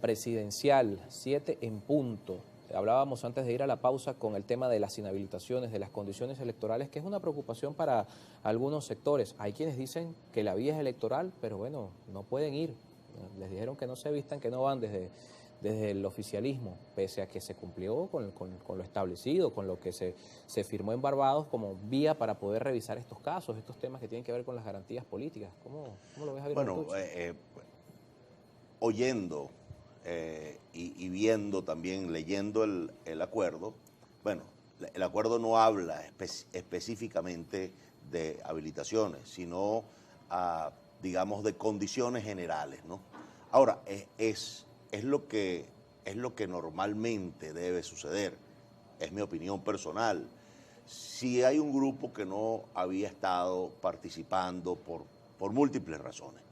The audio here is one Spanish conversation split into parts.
presidencial, 7 en punto. Hablábamos antes de ir a la pausa con el tema de las inhabilitaciones, de las condiciones electorales, que es una preocupación para algunos sectores. Hay quienes dicen que la vía es electoral, pero bueno, no pueden ir. Les dijeron que no se vistan, que no van desde el oficialismo, pese a que se cumplió con lo establecido, con lo que se firmó en Barbados como vía para poder revisar estos casos, estos temas que tienen que ver con las garantías políticas. ¿Cómo lo ves, Javier Bueno, Bertucci? oyendo y viendo también, leyendo el acuerdo, bueno, el acuerdo no habla específicamente de habilitaciones, sino, digamos, de condiciones generales, ¿no? Ahora, es lo que normalmente debe suceder, es mi opinión personal. Si hay un grupo que no había estado participando por múltiples razones,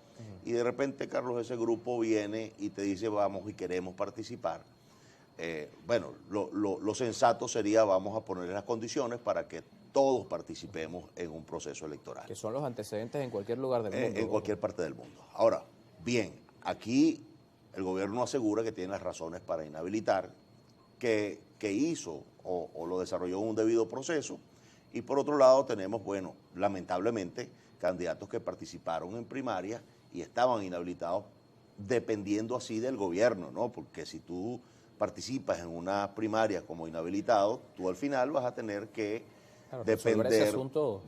y de repente, Carlos, ese grupo viene y te dice vamos y queremos participar, bueno, lo sensato sería vamos a poner las condiciones para que todos participemos en un proceso electoral. Que son los antecedentes en cualquier lugar del mundo. En cualquier parte del mundo. Ahora, bien, aquí el gobierno asegura que tiene las razones para inhabilitar, que hizo o lo desarrolló en un debido proceso, y por otro lado tenemos, bueno, lamentablemente, candidatos que participaron en primarias y estaban inhabilitados dependiendo así del gobierno, ¿no? Porque si tú participas en una primaria como inhabilitado, tú al final vas a tener que depender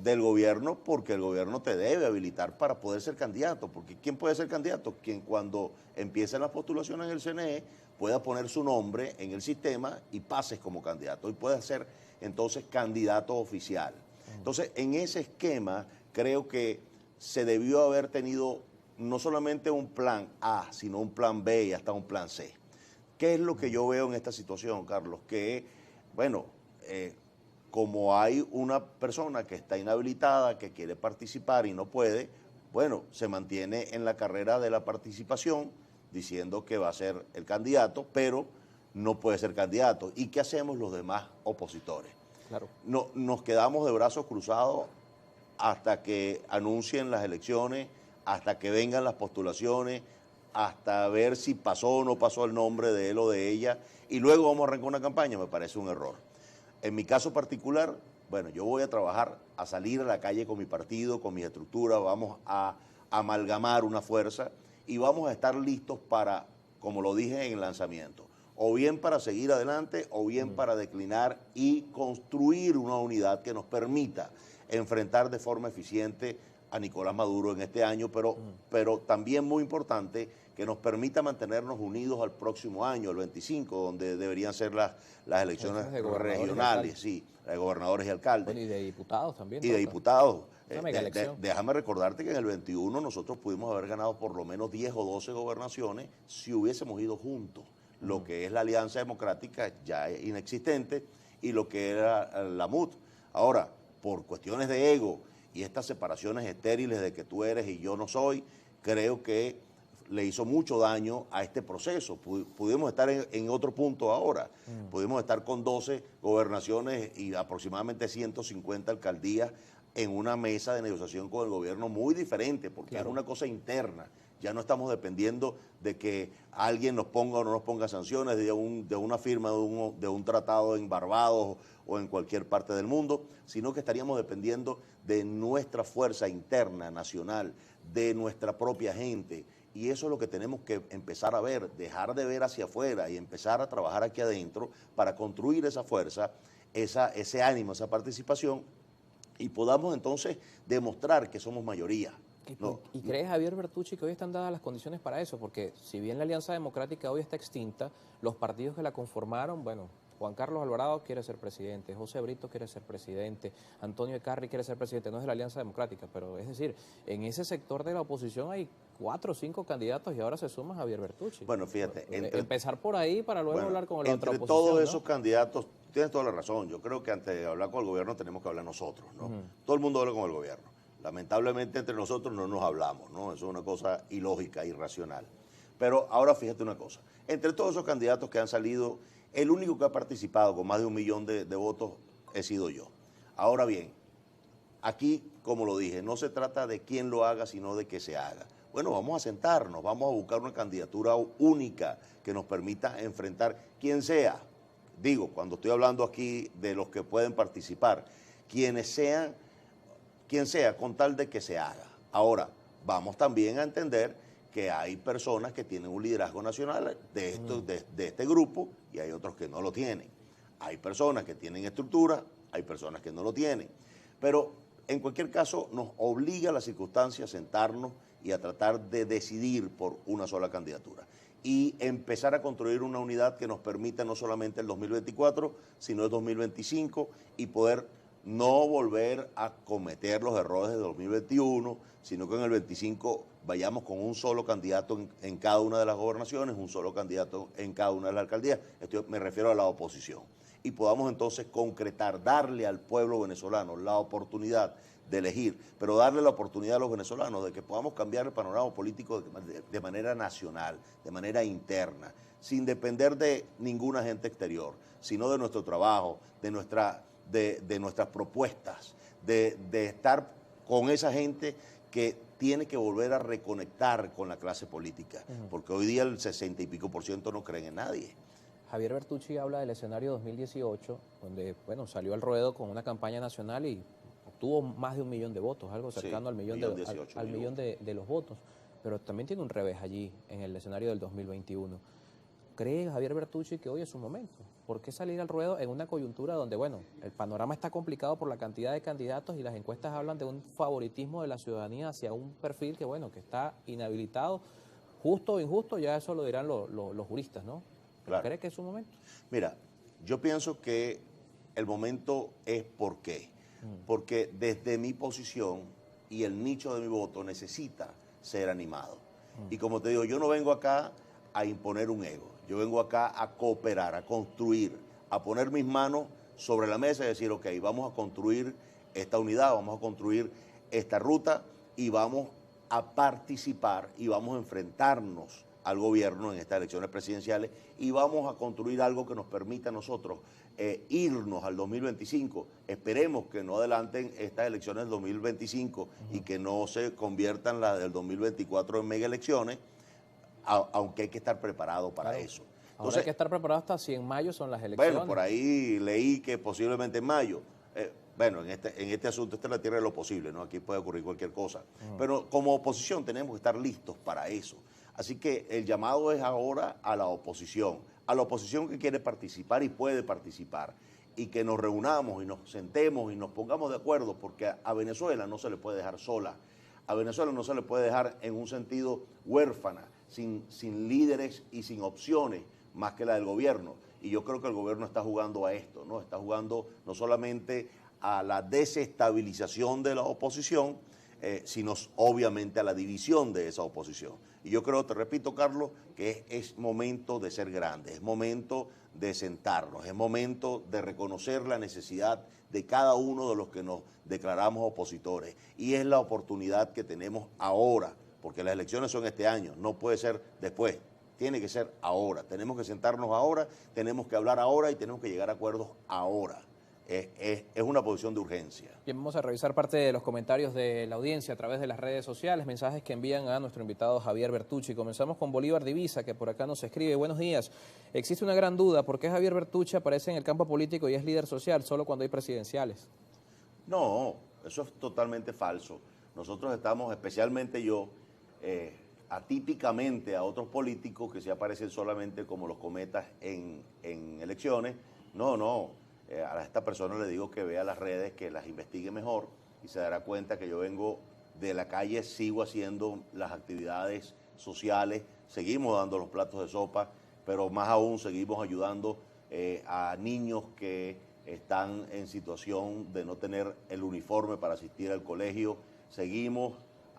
del gobierno, porque el gobierno te debe habilitar para poder ser candidato. Porque ¿quién puede ser candidato? Quien cuando empiecen las postulaciones en el CNE pueda poner su nombre en el sistema y pases como candidato y puedas ser entonces candidato oficial. Entonces, en ese esquema creo que se debió haber tenido no solamente un plan A, sino un plan B y hasta un plan C. ¿Qué es lo que yo veo en esta situación, Carlos? Que, bueno, como hay una persona que está inhabilitada, que quiere participar y no puede, bueno, se mantiene en la carrera de la participación diciendo que va a ser el candidato, pero no puede ser candidato. ¿Y qué hacemos los demás opositores? Claro. No, nos quedamos de brazos cruzados hasta que anuncien las elecciones, hasta que vengan las postulaciones, hasta ver si pasó o no pasó el nombre de él o de ella, y luego vamos a arrancar una campaña. Me parece un error. En mi caso particular, bueno, yo voy a trabajar, a salir a la calle con mi partido, con mi estructura, vamos a amalgamar una fuerza y vamos a estar listos para, como lo dije en el lanzamiento, o bien para seguir adelante o bien para declinar y construir una unidad que nos permita enfrentar de forma eficiente a Nicolás Maduro en este año, pero también muy importante que nos permita mantenernos unidos al próximo año, el 25, donde deberían ser las elecciones regionales, sí, de gobernadores y alcaldes. Bueno, y de diputados también. Y de diputados. Elección. Déjame recordarte que en el 21 nosotros pudimos haber ganado por lo menos 10 o 12 gobernaciones si hubiésemos ido juntos. Lo que es la Alianza Democrática ya es inexistente y lo que era la MUD. Ahora, por cuestiones de ego y estas separaciones estériles de que tú eres y yo no soy, creo que le hizo mucho daño a este proceso. Pudimos estar en otro punto ahora. Pudimos estar con 12 gobernaciones y aproximadamente 150 alcaldías en una mesa de negociación con el gobierno muy diferente, porque es una cosa interna. Ya no estamos dependiendo de que alguien nos ponga o no nos ponga sanciones de una firma de un tratado en Barbados o en cualquier parte del mundo, sino que estaríamos dependiendo de nuestra fuerza interna, nacional, de nuestra propia gente. Y eso es lo que tenemos que empezar a ver, dejar de ver hacia afuera y empezar a trabajar aquí adentro para construir esa fuerza, ese ánimo, esa participación, y podamos entonces demostrar que somos mayoría. ¿Y crees, Javier Bertucci, que hoy están dadas las condiciones para eso? Porque si bien la Alianza Democrática hoy está extinta, los partidos que la conformaron, bueno, Juan Carlos Alvarado quiere ser presidente, José Brito quiere ser presidente, Antonio Ecarri quiere ser presidente, no es de la Alianza Democrática, pero es decir, en ese sector de la oposición hay 4 o 5 candidatos y ahora se suma Javier Bertucci. Bueno, fíjate. Empezar por ahí para luego hablar con la otra oposición. Entre todos esos candidatos, tienes toda la razón, yo creo que antes de hablar con el gobierno tenemos que hablar nosotros, ¿no? Todo el mundo habla con el gobierno. Lamentablemente entre nosotros no nos hablamos, ¿no? Eso es una cosa ilógica, irracional. Pero ahora fíjate una cosa, entre todos esos candidatos que han salido, el único que ha participado con más de 1 millón de votos he sido yo. Ahora bien, aquí, como lo dije, no se trata de quién lo haga, sino de que se haga. Bueno, vamos a sentarnos, vamos a buscar una candidatura única que nos permita enfrentar quien sea. Digo, cuando estoy hablando aquí de los que pueden participar, quienes sean, quien sea, con tal de que se haga. Ahora, vamos también a entender que hay personas que tienen un liderazgo nacional de este grupo y hay otros que no lo tienen. Hay personas que tienen estructura, hay personas que no lo tienen. Pero en cualquier caso nos obliga a las circunstancias a sentarnos y a tratar de decidir por una sola candidatura y empezar a construir una unidad que nos permita no solamente el 2024, sino el 2025 y poder no volver a cometer los errores de 2021, sino que en el 25 vayamos con un solo candidato en cada una de las gobernaciones, un solo candidato en cada una de las alcaldías, esto me refiero a la oposición, y podamos entonces concretar, darle al pueblo venezolano la oportunidad de elegir, pero darle la oportunidad a los venezolanos de que podamos cambiar el panorama político de manera nacional, de manera interna, sin depender de ningún agente exterior, sino de nuestro trabajo, de nuestras propuestas, de estar con esa gente que tiene que volver a reconectar con la clase política, porque hoy día el 60 y pico % no creen en nadie. Javier Bertucci habla del escenario 2018, donde salió al ruedo con una campaña nacional y obtuvo más de 1 millón de votos, algo cercano al millón de los votos, pero también tiene un revés allí en el escenario del 2021. ¿Cree Javier Bertucci que hoy es su momento? ¿Por qué salir al ruedo en una coyuntura donde, el panorama está complicado por la cantidad de candidatos y las encuestas hablan de un favoritismo de la ciudadanía hacia un perfil que está inhabilitado, justo o injusto, ya eso lo dirán los juristas, ¿no? Claro. ¿Cree que es su momento? Mira, yo pienso que el momento es ¿por qué? Porque desde mi posición y el nicho de mi voto necesita ser animado. Y como te digo, yo no vengo acá a imponer un ego, yo vengo acá a cooperar, a construir, a poner mis manos sobre la mesa y decir, ok, vamos a construir esta unidad, vamos a construir esta ruta y vamos a participar y vamos a enfrentarnos al gobierno en estas elecciones presidenciales y vamos a construir algo que nos permita a nosotros irnos al 2025. Esperemos que no adelanten estas elecciones del 2025 y que no se conviertan las del 2024 en mega elecciones, aunque hay que estar preparado para eso. Entonces, ahora hay que estar preparado hasta si en mayo son las elecciones. Bueno, por ahí leí que posiblemente en mayo. En este asunto, esta es la tierra de lo posible, ¿no? Aquí puede ocurrir cualquier cosa. Pero como oposición tenemos que estar listos para eso. Así que el llamado es ahora a la oposición que quiere participar y puede participar, y que nos reunamos y nos sentemos y nos pongamos de acuerdo, porque a Venezuela no se le puede dejar sola, a Venezuela no se le puede dejar en un sentido huérfana, sin líderes y sin opciones más que la del gobierno. Y yo creo que el gobierno está jugando a esto, ¿no? Está jugando no solamente a la desestabilización de la oposición, sino obviamente a la división de esa oposición. Y yo creo, te repito, Carlos, que es momento de ser grandes, es momento de sentarnos, es momento de reconocer la necesidad de cada uno de los que nos declaramos opositores. Y es la oportunidad que tenemos ahora, porque las elecciones son este año, no puede ser después, tiene que ser ahora. Tenemos que sentarnos ahora, tenemos que hablar ahora y tenemos que llegar a acuerdos ahora. Es una posición de urgencia. Bien, vamos a revisar parte de los comentarios de la audiencia a través de las redes sociales, mensajes que envían a nuestro invitado Javier Bertucci. Comenzamos con Bolívar Divisa, que por acá nos escribe. Buenos días. Existe una gran duda, ¿por qué Javier Bertucci aparece en el campo político y es líder social solo cuando hay presidenciales? No, eso es totalmente falso. Nosotros estamos, especialmente yo, atípicamente a otros políticos que se aparecen solamente como los cometas en elecciones. No. A esta persona le digo que vea las redes, que las investigue mejor y se dará cuenta que yo vengo de la calle, sigo haciendo las actividades sociales, seguimos dando los platos de sopa, pero más aún seguimos ayudando a niños que están en situación de no tener el uniforme para asistir al colegio, seguimos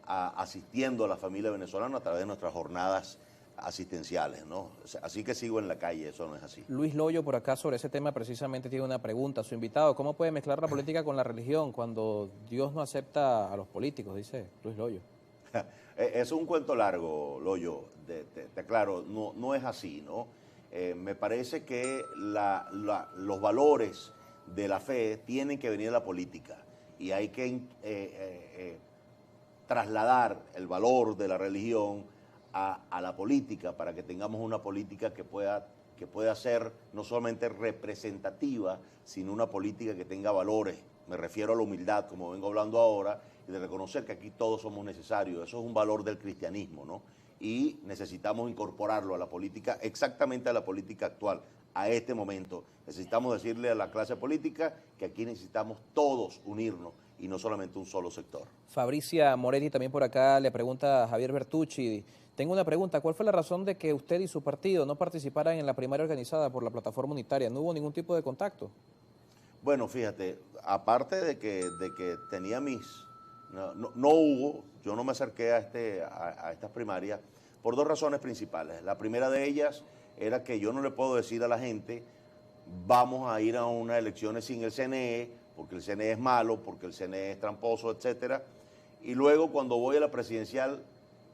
asistiendo a la familia venezolana a través de nuestras jornadas asistenciales, ¿no? Así que sigo en la calle, eso no es así. Luis Loyo por acá sobre ese tema precisamente tiene una pregunta. Su invitado, ¿cómo puede mezclar la política con la religión cuando Dios no acepta a los políticos? Dice Luis Loyo. Es un cuento largo, Loyo, te aclaro, no es así, ¿no? Me parece que los valores de la fe tienen que venir de la política y hay que trasladar el valor de la religión a la política, para que tengamos una política que pueda ser no solamente representativa, sino una política que tenga valores. Me refiero a la humildad, como vengo hablando ahora, y de reconocer que aquí todos somos necesarios. Eso es un valor del cristianismo, ¿no? Y necesitamos incorporarlo a la política, exactamente a la política actual, a este momento. Necesitamos decirle a la clase política que aquí necesitamos todos unirnos y no solamente un solo sector. Fabricia Moretti también por acá le pregunta a Javier Bertucci. Tengo una pregunta, ¿cuál fue la razón de que usted y su partido no participaran en la primaria organizada por la plataforma unitaria? ¿No hubo ningún tipo de contacto? Bueno, fíjate, aparte de que tenía no hubo, yo no me acerqué a estas primarias por dos razones principales. La primera de ellas era que yo no le puedo decir a la gente, vamos a ir a unas elecciones sin el CNE, porque el CNE es malo, porque el CNE es tramposo, etcétera. Y luego cuando voy a la presidencial,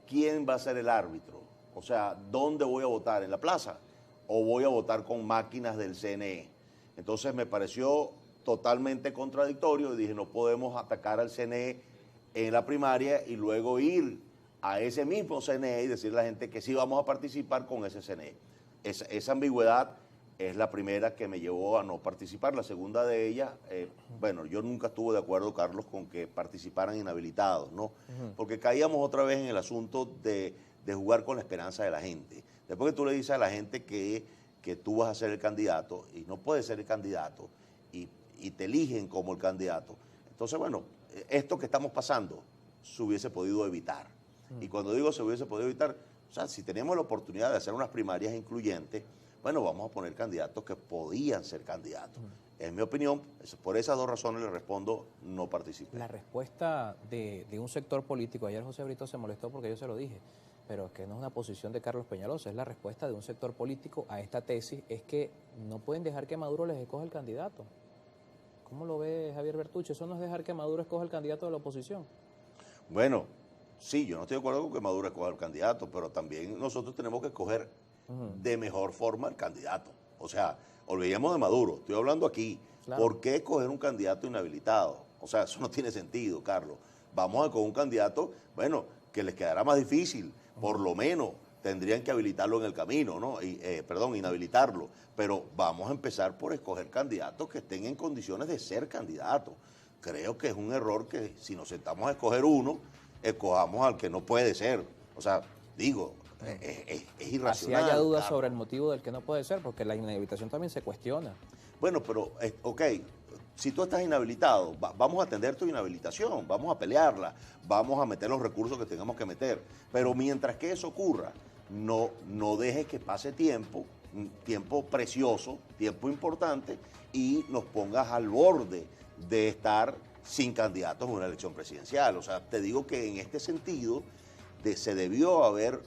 ¿quién va a ser el árbitro? O sea, ¿dónde voy a votar? ¿En la plaza? ¿O voy a votar con máquinas del CNE? Entonces me pareció totalmente contradictorio y dije, no podemos atacar al CNE en la primaria y luego ir a ese mismo CNE y decirle a la gente que sí vamos a participar con ese CNE. Esa ambigüedad es la primera que me llevó a no participar. La segunda de ellas, bueno, yo nunca estuve de acuerdo, Carlos, con que participaran inhabilitados, ¿no? Porque caíamos otra vez en el asunto de jugar con la esperanza de la gente. Después que tú le dices a la gente que tú vas a ser el candidato y no puedes ser el candidato y te eligen como el candidato. Entonces, bueno, esto que estamos pasando se hubiese podido evitar. Y cuando digo se hubiese podido evitar, o sea, si teníamos la oportunidad de hacer unas primarias incluyentes, bueno, vamos a poner candidatos que podían ser candidatos. En mi opinión, por esas dos razones le respondo, no participé. La respuesta de un sector político, ayer José Brito se molestó porque yo se lo dije, pero es que no es una posición de Carlos Peñalosa, es la respuesta de un sector político a esta tesis, es que no pueden dejar que Maduro les escoja el candidato. ¿Cómo lo ve Javier Bertucci? Eso no es dejar que Maduro escoja el candidato de la oposición. Bueno, sí, yo no estoy de acuerdo con que Maduro escoja el candidato, pero también nosotros tenemos que escoger de mejor forma el candidato. O sea, olvidemos de Maduro, estoy hablando aquí. Claro. ¿Por qué escoger un candidato inhabilitado? O sea, eso no tiene sentido, Carlos. Vamos a escoger un candidato, bueno, que les quedará más difícil, por lo menos tendrían que habilitarlo en el camino, ¿no? Inhabilitarlo. Pero vamos a empezar por escoger candidatos que estén en condiciones de ser candidatos. Creo que es un error que si nos sentamos a escoger uno, escojamos al que no puede ser. O sea, digo, es irracional. Si haya dudas sobre el motivo del que no puede ser, porque la inhabilitación también se cuestiona. Bueno, pero, ok, si tú estás inhabilitado, vamos a atender tu inhabilitación, vamos a pelearla, vamos a meter los recursos que tengamos que meter. Pero mientras que eso ocurra, no dejes que pase tiempo precioso, tiempo importante, y nos pongas al borde de estar sin candidatos en una elección presidencial. O sea, te digo que en este sentido se debió haber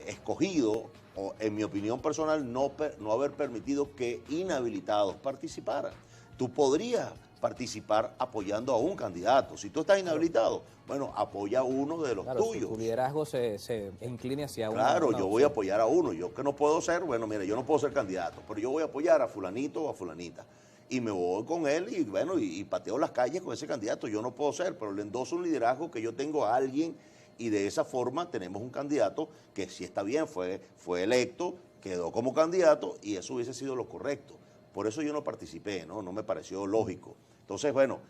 escogido, o en mi opinión personal, no haber permitido que inhabilitados participaran. Tú podrías participar apoyando a un candidato. Si tú estás inhabilitado, bueno, apoya a uno de los tuyos. Tu liderazgo se incline hacia uno. Claro, yo voy a apoyar a uno. Yo que no puedo ser, bueno, mira, yo no puedo ser candidato, pero yo voy a apoyar a fulanito o a fulanita. Y me voy con él y bueno, y pateo las calles con ese candidato. Yo no puedo ser, pero le endoso un liderazgo que yo tengo a alguien y de esa forma tenemos un candidato que sí está bien, fue electo, quedó como candidato y eso hubiese sido lo correcto. Por eso yo no participé, no me pareció lógico. Entonces, bueno,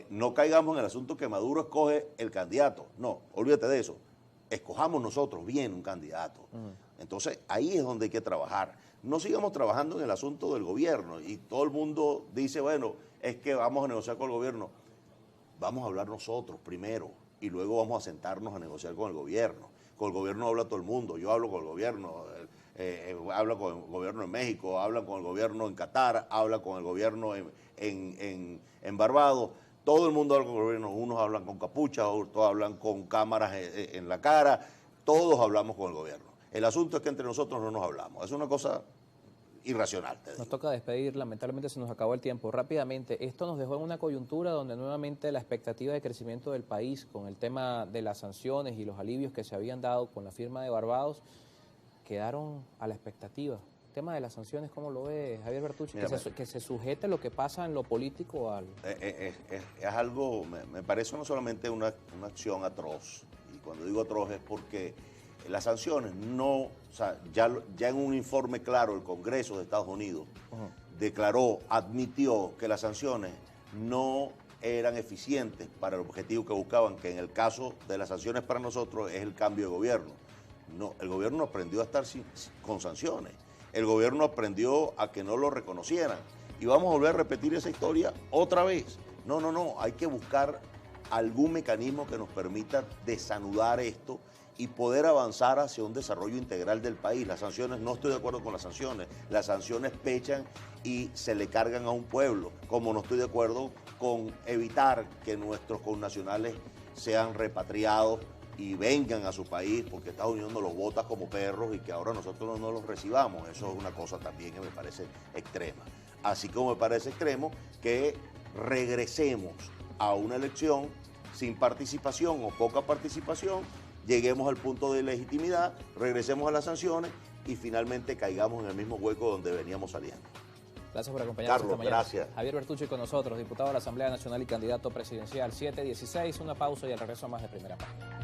no caigamos en el asunto que Maduro escoge el candidato. No, olvídate de eso. Escojamos nosotros bien un candidato. Entonces, ahí es donde hay que trabajar. No sigamos trabajando en el asunto del gobierno y todo el mundo dice, bueno, es que vamos a negociar con el gobierno. Vamos a hablar nosotros primero y luego vamos a sentarnos a negociar con el gobierno. Con el gobierno habla todo el mundo, yo hablo con el gobierno, habla con el gobierno en México, habla con el gobierno en Qatar, habla con el gobierno en Barbados. Todo el mundo habla con el gobierno, unos hablan con capuchas, otros hablan con cámaras en la cara, todos hablamos con el gobierno. El asunto es que entre nosotros no nos hablamos, es una cosa irracional. Nos toca despedir, lamentablemente se nos acabó el tiempo. Rápidamente, esto nos dejó en una coyuntura donde nuevamente la expectativa de crecimiento del país con el tema de las sanciones y los alivios que se habían dado con la firma de Barbados quedaron a la expectativa. tema de las sanciones, ¿cómo lo ve Javier Bertucci? Mira, Que se sujete lo que pasa en lo político al... Es algo, me parece no solamente una acción atroz, y cuando digo atroz es porque las sanciones no, o sea, ya en un informe claro el Congreso de Estados Unidos admitió que las sanciones no eran eficientes para el objetivo que buscaban, que en el caso de las sanciones para nosotros es el cambio de gobierno. No, el gobierno no aprendió a estar con sanciones, el gobierno aprendió a que no lo reconocieran, y vamos a volver a repetir esa historia otra vez. No, hay que buscar algún mecanismo que nos permita desanudar esto y poder avanzar hacia un desarrollo integral del país. Las sanciones, no estoy de acuerdo con las sanciones pechan y se le cargan a un pueblo, como no estoy de acuerdo con evitar que nuestros connacionales sean repatriados y vengan a su país porque Estados Unidos nos los bota como perros y que ahora nosotros no los recibamos. Eso es una cosa también que me parece extrema. Así como me parece extremo que regresemos a una elección sin participación o poca participación, lleguemos al punto de legitimidad, regresemos a las sanciones y finalmente caigamos en el mismo hueco donde veníamos saliendo. Gracias por acompañarnos Carlos, esta mañana. gracias. Javier Bertucci con nosotros, diputado de la Asamblea Nacional y candidato presidencial. 7:16, una pausa y al regreso más de Primera Página.